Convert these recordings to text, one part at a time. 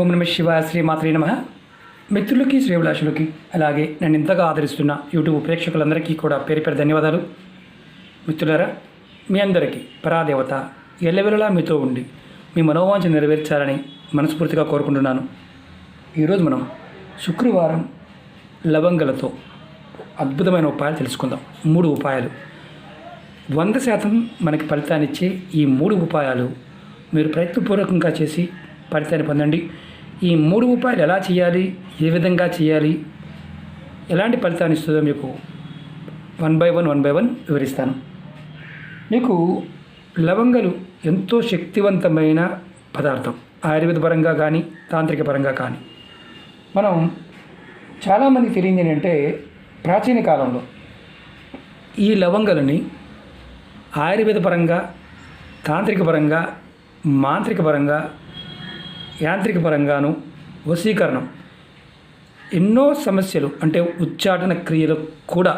ఓం నమ శివాయ, శ్రీమాత్రే నమః. మిత్రులకి, శ్రేభిలాషులకి, అలాగే నన్ను ఇంతగా ఆదరిస్తున్న యూట్యూబ్ ప్రేక్షకులందరికీ కూడా పేరు పేరు ధన్యవాదాలు. మిత్రులారా, మీ అందరికీ పరాదేవత ఎల్లవెల్లలా మీతో ఉండి మీ మనోవాంఛ నెరవేర్చాలని మనస్ఫూర్తిగా కోరుకుంటున్నాను. ఈరోజు మనం శుక్రవారం లవంగలతో అద్భుతమైన ఉపాయాలు తెలుసుకుందాం. 3 ఉపాయాలు 100% మనకి ఫలితాన్నిచ్చే ఈ 3 ఉపాయాలు మీరు ప్రయత్నపూర్వకంగా చేసి ఫలితాన్ని పొందండి. ఈ 3 ఉపాయాలు ఎలా చేయాలి, ఏ విధంగా చేయాలి, ఎలాంటి ఫలితాన్ని ఇస్తుందో మీకు వన్ బై వన్ వివరిస్తాను. మీకు లవంగలు ఎంతో శక్తివంతమైన పదార్థం, ఆయుర్వేద పరంగా కానీ తాంత్రిక పరంగా కానీ. మనం చాలామందికి తెలియంది ఏంటంటే, ప్రాచీన కాలంలో ఈ లవంగలని ఆయుర్వేద పరంగా, తాంత్రిక పరంగా, మాంత్రిక పరంగా, యాంత్రిక పరంగాను, వశీకరణం, ఎన్నో సమస్యలు అంటే ఉచ్చాటన క్రియలు కూడా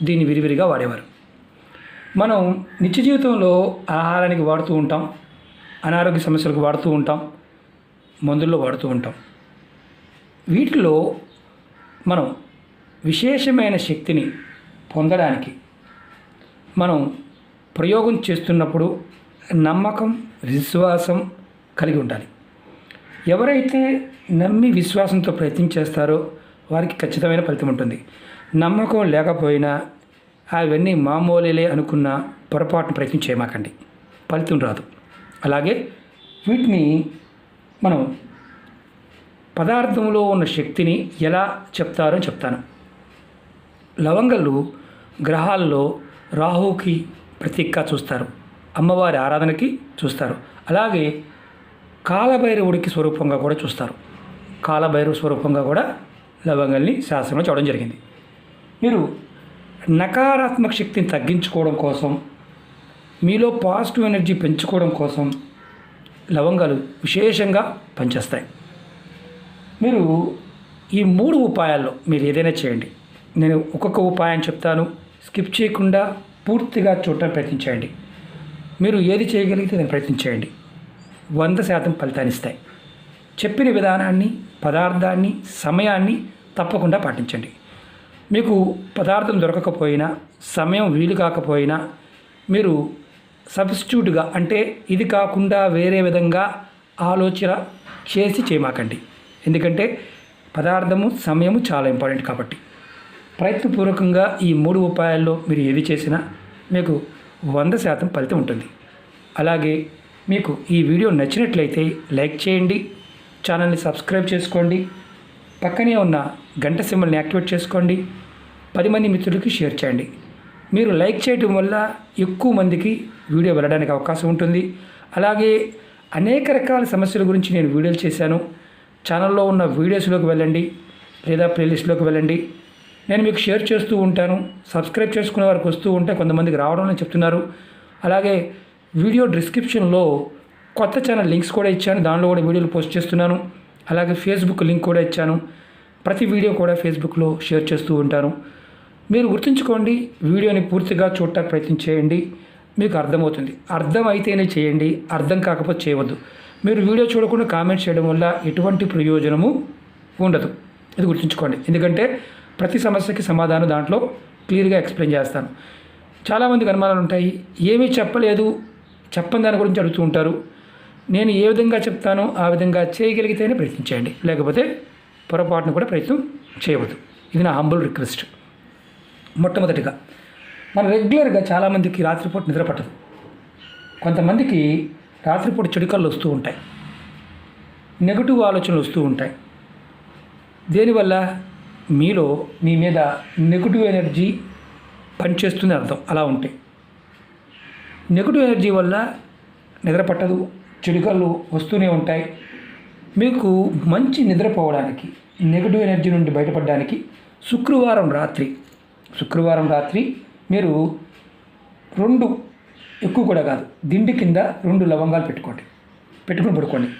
దీన్ని విరివిరిగా వాడేవారు. మనం నిత్య జీవితంలో ఆహారానికి వాడుతూ ఉంటాం, అనారోగ్య సమస్యలకు వాడుతూ ఉంటాం, మందుల్లో వాడుతూ ఉంటాం. వీటిలో మనం విశేషమైన శక్తిని పొందడానికి మనం ప్రయోగం చేస్తున్నప్పుడు నమ్మకం, విశ్వాసం కలిగి ఉండాలి. ఎవరైతే నమ్మి విశ్వాసంతో ప్రయత్నం చేస్తారో వారికి ఖచ్చితమైన ఫలితం ఉంటుంది. నమ్మకం లేకపోయినా అవన్నీ మామూలులే అనుకున్న పొరపాటును ప్రయత్నం చేయమాకండి, ఫలితం రాదు. అలాగే వీటిని మనం పదార్థంలో ఉన్న శక్తిని ఎలా చెప్తారో చెప్తాను. లవంగాలు గ్రహాల్లో రాహుకి ప్రతీకగా చూస్తారు, అమ్మవారి ఆరాధనకి చూస్తారు. అలాగే కాలభైరవుడికి స్వరూపంగా కూడా చూస్తారు. కాలభైరవ స్వరూపంగా కూడా లవంగాల్ని శాస్త్రంలో చూడడం జరిగింది. మీరు నకారాత్మక శక్తిని తగ్గించుకోవడం కోసం, మీలో పాజిటివ్ ఎనర్జీ పెంచుకోవడం కోసం లవంగాలు విశేషంగా పనిచేస్తాయి. మీరు ఈ 3 ఉపాయాల్లో మీరు ఏదైనా చేయండి. నేను ఒక్కొక్క ఉపాయం చెప్తాను, స్కిప్ చేయకుండా పూర్తిగా చూడటానికి ప్రయత్నించండి. మీరు ఏది చేయగలిగితే దాన్ని ప్రయత్నించేయండి. 100% ఫలితాన్ని ఇస్తాయి. చెప్పిన విధానాన్ని, పదార్థాన్ని, సమయాన్ని తప్పకుండా పాటించండి. మీకు పదార్థం దొరకకపోయినా, సమయం వీలు కాకపోయినా, మీరు సబ్స్టిట్యూట్గా అంటే ఇది కాకుండా వేరే విధంగా ఆలోచన చేసి చేయమాకండి. ఎందుకంటే పదార్థము, సమయము చాలా ఇంపార్టెంట్ కాబట్టి ప్రయత్నపూర్వకంగా ఈ 3 ఉపాయాల్లో మీరు ఏది చేసినా మీకు 100% ఫలితం ఉంటుంది. అలాగే మీకు ఈ వీడియో నచ్చినట్లయితే లైక్ చేయండి, ఛానల్ని సబ్స్క్రైబ్ చేసుకోండి, పక్కనే ఉన్న గంట సింబల్ని యాక్టివేట్ చేసుకోండి, 10 మంది మిత్రులకి షేర్ చేయండి. మీరు లైక్ చేయడం వల్ల ఎక్కువ మందికి వీడియో వెళ్ళడానికి అవకాశం ఉంటుంది. అలాగే అనేక రకాల సమస్యల గురించి నేను వీడియోలు చేశాను. ఛానల్లో ఉన్న వీడియోస్లోకి వెళ్ళండి, లేదా ప్లేలిస్ట్లోకి వెళ్ళండి. నేను మీకు షేర్ చేస్తూ ఉంటాను. సబ్స్క్రైబ్ చేసుకునే వారికి వస్తూ ఉంటే కొంతమందికి రావడం అని చెప్తున్నారు. అలాగే వీడియో డిస్క్రిప్షన్లో కొత్త ఛానల్ లింక్స్ కూడా ఇచ్చాను, దానిలో కూడా వీడియోలు పోస్ట్ చేస్తున్నాను. అలాగే ఫేస్బుక్ లింక్ కూడా ఇచ్చాను. ప్రతి వీడియో కూడా ఫేస్బుక్లో షేర్ చేస్తూ ఉంటాను. మీరు గుర్తుంచుకోండి, వీడియోని పూర్తిగా చూడటానికి ప్రయత్నం చేయండి, మీకు అర్థమవుతుంది. అర్థం అయితేనే చేయండి, అర్థం కాకపోతే చేయవద్దు. మీరు వీడియో చూడకుండా కామెంట్స్ చేయడం వల్ల ఎటువంటి ప్రయోజనము ఉండదు, ఇది గుర్తుంచుకోండి. ఎందుకంటే ప్రతి సమస్యకి సమాధానం దాంట్లో క్లియర్గా ఎక్స్ప్లెయిన్ చేస్తాను. చాలామందికి అనుమానాలు ఉంటాయి, ఏమీ చెప్పలేదు, చెప్పని దాని గురించి అడుగుతూ ఉంటారు. నేను ఏ విధంగా చెప్తానో ఆ విధంగా చేయగలిగితేనే ప్రయత్నించండి, లేకపోతే పొరపాటును కూడా ప్రయత్నం చేయవద్దు. ఇది నా హంబుల్ రిక్వెస్ట్. మొట్టమొదటిగా మన రెగ్యులర్గా చాలామందికి రాత్రిపూట నిద్ర పట్టదు. కొంతమందికి రాత్రిపూట చెడుకళ్ళు వస్తూ ఉంటాయి, నెగటివ్ ఆలోచనలు వస్తూ ఉంటాయి. దేనివల్ల? మీలో మీ మీద నెగటివ్ ఎనర్జీ పనిచేస్తుంది అర్థం. అలా ఉంటే నెగటివ్ ఎనర్జీ వల్ల నిద్ర పట్టదు, చెడుకళ్ళు వస్తూనే ఉంటాయి. మీకు మంచి నిద్రపోవడానికి, నెగటివ్ ఎనర్జీ నుండి బయటపడడానికి శుక్రవారం రాత్రి మీరు 2, ఎక్కువ కూడా కాదు, దిండి కింద 2 లవంగాలు పెట్టుకుని పడుకోండి.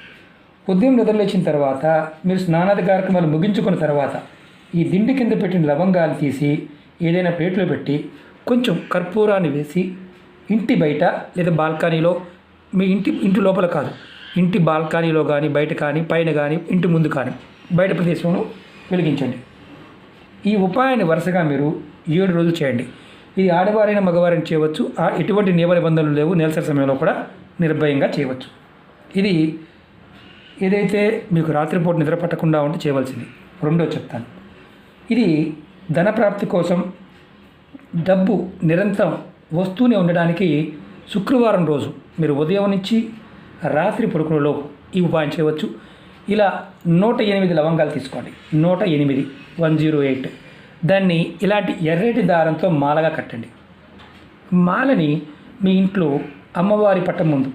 ఉదయం నిద్రలేచిన తర్వాత మీరు స్నానాది కార్యక్రమాలు ముగించుకున్న తర్వాత ఈ దిండి కింద పెట్టిన లవంగాలు తీసి ఏదైనా ప్లేట్లో పెట్టి కొంచెం కర్పూరాన్ని వేసి ఇంటి బయట లేదా బాల్కనీలో, మీ ఇంటి లోపల కాదు, ఇంటి బాల్కనీలో కానీ బయట కానీ పైన కానీ ఇంటి ముందు కానీ బయట ప్రదేశంలో వెలిగించండి. ఈ ఉపాయాన్ని వరుసగా మీరు 7 రోజులు చేయండి. ఇది ఆడవారైన మగవారైనా చేయవచ్చు. ఎటువంటి నియమ నిబంధనలు లేవు. నెలసరి సమయంలో కూడా నిర్భయంగా చేయవచ్చు. ఇది ఏదైతే మీకు రాత్రిపూట నిద్ర పట్టకుండా ఉంటే చేయవలసింది. రెండో చెప్తాను. ఇది ధనప్రాప్తి కోసం డబ్బు నిరంతరం వస్తూనే ఉండడానికి శుక్రవారం రోజు మీరు ఉదయం నుంచి రాత్రి పడుకునేలోపు ఈ ఉపాయం చేయవచ్చు. ఇలా 108 లవంగాలు తీసుకోండి. 108 108 దాన్ని ఇలాంటి ఎర్రటి దారంతో మాలగా కట్టండి. మాలని మీ ఇంట్లో అమ్మవారి పట్టం ముందు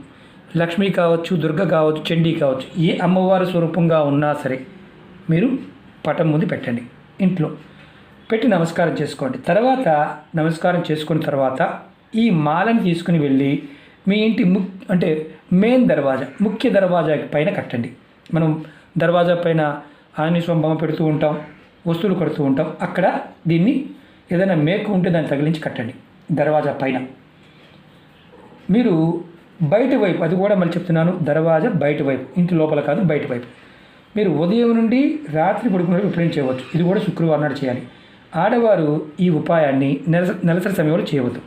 లక్ష్మి కావచ్చు, దుర్గ కావచ్చు, చండీ కావచ్చు, ఏ అమ్మవారి స్వరూపంగా ఉన్నా సరే మీరు పటం ముందు పెట్టండి. ఇంట్లో పెట్టి నమస్కారం చేసుకోండి. తర్వాత నమస్కారం చేసుకున్న తర్వాత ఈ మాలని తీసుకుని వెళ్ళి మీ ఇంటి అంటే మెయిన్ దర్వాజా, ముఖ్య దర్వాజా పైన కట్టండి. మనం దర్వాజా పైన ఆంజనేయ స్వామి బొమ్మ పెడుతూ ఉంటాం, వస్తువులు కడుతూ ఉంటాం. అక్కడ దీన్ని ఏదైనా మేకు ఉంటే దాన్ని తగిలించి కట్టండి దర్వాజా పైన. మీరు బయట వైపు, అది కూడా మళ్ళీ చెప్తున్నాను, దర్వాజా బయట వైపు, ఇంటి లోపల కాదు, బయట వైపు. మీరు ఉదయం నుండి రాత్రి పడుకునే ఎప్పుడైనా చేయవచ్చు. ఇది కూడా శుక్రవారం నాడు చేయాలి. ఆడవారు ఈ ఉపాయాన్ని నెలసరి సమయంలో చేయవద్దు.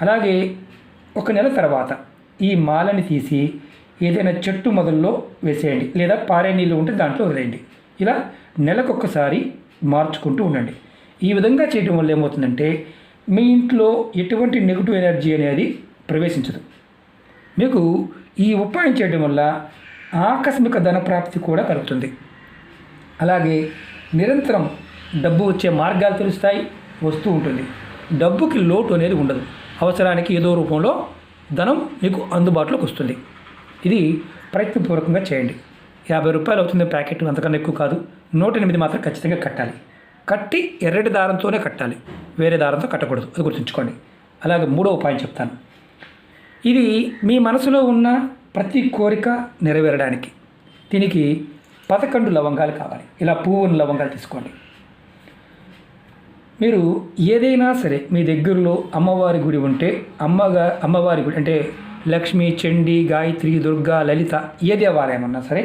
అలాగే ఒక నెల తర్వాత ఈ మాలని తీసి ఏదైనా చెట్టు మొదల్లో వేసేయండి, లేదా పారే నీళ్ళు ఉంటే దాంట్లో వదిలేయండి. ఇలా నెలకొకసారి మార్చుకుంటూ ఉండండి. ఈ విధంగా చేయడం వల్ల ఏమవుతుందంటే మీ ఇంట్లో ఎటువంటి నెగిటివ్ ఎనర్జీ అనేది ప్రవేశించదు. మీకు ఈ ఉపాయం చేయడం వల్ల ఆకస్మిక ధనప్రాప్తి కూడా కలుగుతుంది. అలాగే నిరంతరం డబ్బు వచ్చే మార్గాలు తెలుస్తాయి, వస్తూ ఉంటుంది. డబ్బుకి లోటు అనేది ఉండదు. అవసరానికి ఏదో రూపంలో ధనం మీకు అందుబాటులోకి వస్తుంది. ఇది ప్రయత్నపూర్వకంగా చేయండి. 50 రూపాయలు అవుతుంది ప్యాకెట్, అంతకన్నా ఎక్కువ కాదు. 108 మాత్రం ఖచ్చితంగా కట్టాలి. కట్టి ఎర్రటి దారంతోనే కట్టాలి, వేరే దారంతో కట్టకూడదు. అది గుర్తుంచుకోండి. అలాగే మూడో ఉపాయం చెప్తాను. ఇది మీ మనసులో ఉన్న ప్రతి కోరిక నెరవేరడానికి దీనికి 11 లవంగాలు కావాలి. ఇలా పువ్వున్న లవంగాలు తీసుకోండి. మీరు ఏదైనా సరే మీ దగ్గరలో అమ్మవారి గుడి ఉంటే అమ్మవారి గుడి అంటే లక్ష్మి, చండీ, గాయత్రి, దుర్గా, లలిత ఏ దేవాలయం ఉన్నా సరే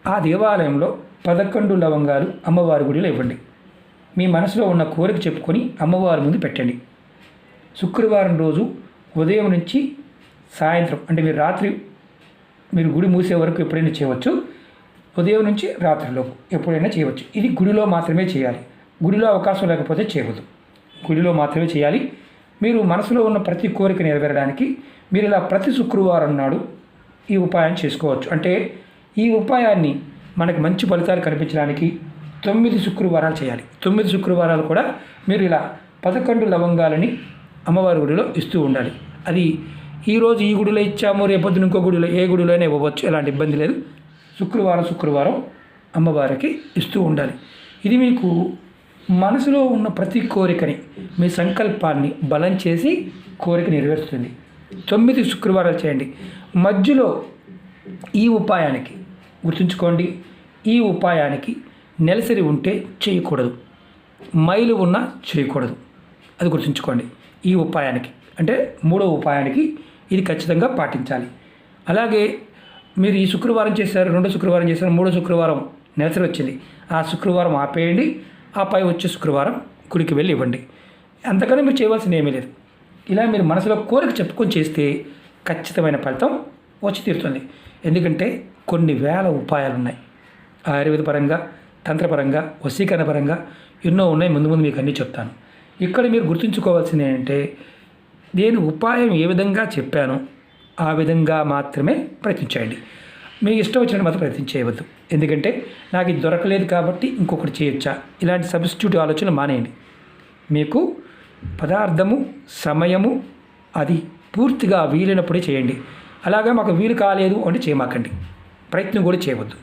ఆ దేవాలయంలో 11 లవంగాలు అమ్మవారి గుడిలో ఇవ్వండి. మీ మనసులో ఉన్న కోరిక చెప్పుకొని అమ్మవారి ముందు పెట్టండి. శుక్రవారం రోజు ఉదయం నుంచి సాయంత్రం అంటే మీరు గుడి మూసే వరకు ఎప్పుడైనా చేయవచ్చు. ఉదయం నుంచి రాత్రిలోపు ఎప్పుడైనా చేయవచ్చు. ఇది గుడిలో మాత్రమే చేయాలి. గుడిలో అవకాశం లేకపోతే చేయవద్దు. గుడిలో మాత్రమే చేయాలి. మీరు మనసులో ఉన్న ప్రతి కోరిక నెరవేరడానికి మీరు ఇలా ప్రతి శుక్రవారం నాడు ఈ ఉపాయం చేసుకోవచ్చు. అంటే ఈ ఉపాయాన్ని మనకి మంచి ఫలితాలు కనిపించడానికి 9 శుక్రవారాలు చేయాలి. 9 శుక్రవారాలు కూడా మీరు ఇలా 11 లవంగాలని అమ్మవారి గుడిలో ఇస్తూ ఉండాలి. అది ఈరోజు ఈ గుడిలో ఇచ్చాము, రేపొద్దున ఇంకో గుడిలో, ఏ గుడిలో అయినా ఇవ్వవచ్చు, ఎలాంటి ఇబ్బంది లేదు. శుక్రవారం అమ్మవారికి ఇస్తూ ఉండాలి. ఇది మీకు మనసులో ఉన్న ప్రతి కోరికని, మీ సంకల్పాన్ని బలం చేసి కోరిక నెరవేరుస్తుంది. 9 శుక్రవారాలు చేయండి. మధ్యలో ఈ ఉపాయానికి గుర్తుంచుకోండి, ఈ ఉపాయానికి నెలసరి ఉంటే చేయకూడదు, మైలు ఉన్నా చేయకూడదు. అది గుర్తుంచుకోండి. ఈ ఉపాయానికి అంటే మూడో ఉపాయానికి ఇది ఖచ్చితంగా పాటించాలి. అలాగే మీరు ఈ శుక్రవారం చేశారు, రెండో శుక్రవారం చేశారు, మూడో శుక్రవారం నెలసరి వచ్చింది, ఆ శుక్రవారం ఆపేయండి. ఆ పై వచ్చే శుక్రవారం గుడికి వెళ్ళి ఇవ్వండి. అంతకన్నా మీరు చేయవలసింది ఏమీ లేదు. ఇలా మీరు మనసులో కోరిక చెప్పుకొని చేస్తే ఖచ్చితమైన ఫలితం వచ్చి తీరుతుంది. ఎందుకంటే కొన్ని వేల ఉపాయాలు ఉన్నాయి. ఆయుర్వేద పరంగా, తంత్రపరంగా, వశీకరణ పరంగా ఎన్నో ఉన్నాయి. ముందు మీకు అన్నీ చెప్తాను. ఇక్కడ మీరు గుర్తుంచుకోవాల్సింది ఏంటంటే నేను ఉపాయం ఏ విధంగా చెప్పానో ఆ విధంగా మాత్రమే ప్రయత్నించండి. మీకు ఇష్టం వచ్చినట్టు మాత్రం ప్రయత్నం చేయవద్దు. ఎందుకంటే నాకు ఇది దొరకలేదు కాబట్టి ఇంకొకటి చేయొచ్చా, ఇలాంటి సబ్స్టిట్యూట్ ఆలోచనలు మానేయండి. మీకు పదార్థము, సమయము అది పూర్తిగా వీలైనప్పుడే చేయండి. అలాగే మాకు వీలు కాలేదు అంటే చేయమాకండి, ప్రయత్నం కూడా చేయవద్దు.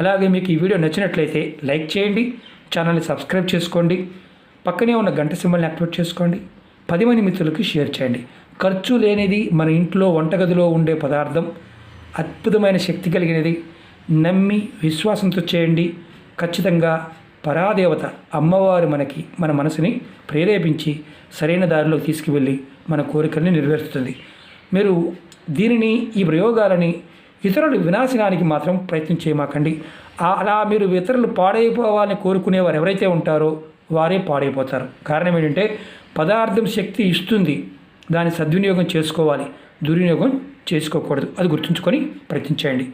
అలాగే మీకు ఈ వీడియో నచ్చినట్లయితే లైక్ చేయండి, ఛానల్ని సబ్స్క్రైబ్ చేసుకోండి, పక్కనే ఉన్న గంట సింబల్ని యాక్టివేట్ చేసుకోండి, 10 మంది మిత్రులకి షేర్ చేయండి. ఖర్చు లేనిది మన ఇంట్లో వంటగదిలో ఉండే పదార్థం అద్భుతమైన శక్తి కలిగినది. నమ్మి విశ్వాసంతో చేయండి. ఖచ్చితంగా పరాదేవత అమ్మవారు మన మనసుని ప్రేరేపించి సరైన దారిలోకి తీసుకువెళ్ళి మన కోరికల్ని నెరవేరుస్తుంది. మీరు ఈ ప్రయోగాలని ఇతరుల వినాశనానికి మాత్రం ప్రయత్నం చేయమాకండి. అలా మీరు ఇతరులు పాడైపోవాలని కోరుకునేవారు ఎవరైతే ఉంటారో వారే పాడైపోతారు. కారణం ఏంటంటే పదార్థం శక్తి ఇస్తుంది, దాన్ని సద్వినియోగం చేసుకోవాలి, దుర్వినియోగం చేసుకోకూడదు. అది గుర్తుంచుకొని ప్రయత్నించండి.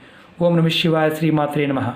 ఓం నమః శివాయ. శ్రీమాత్రే నమః.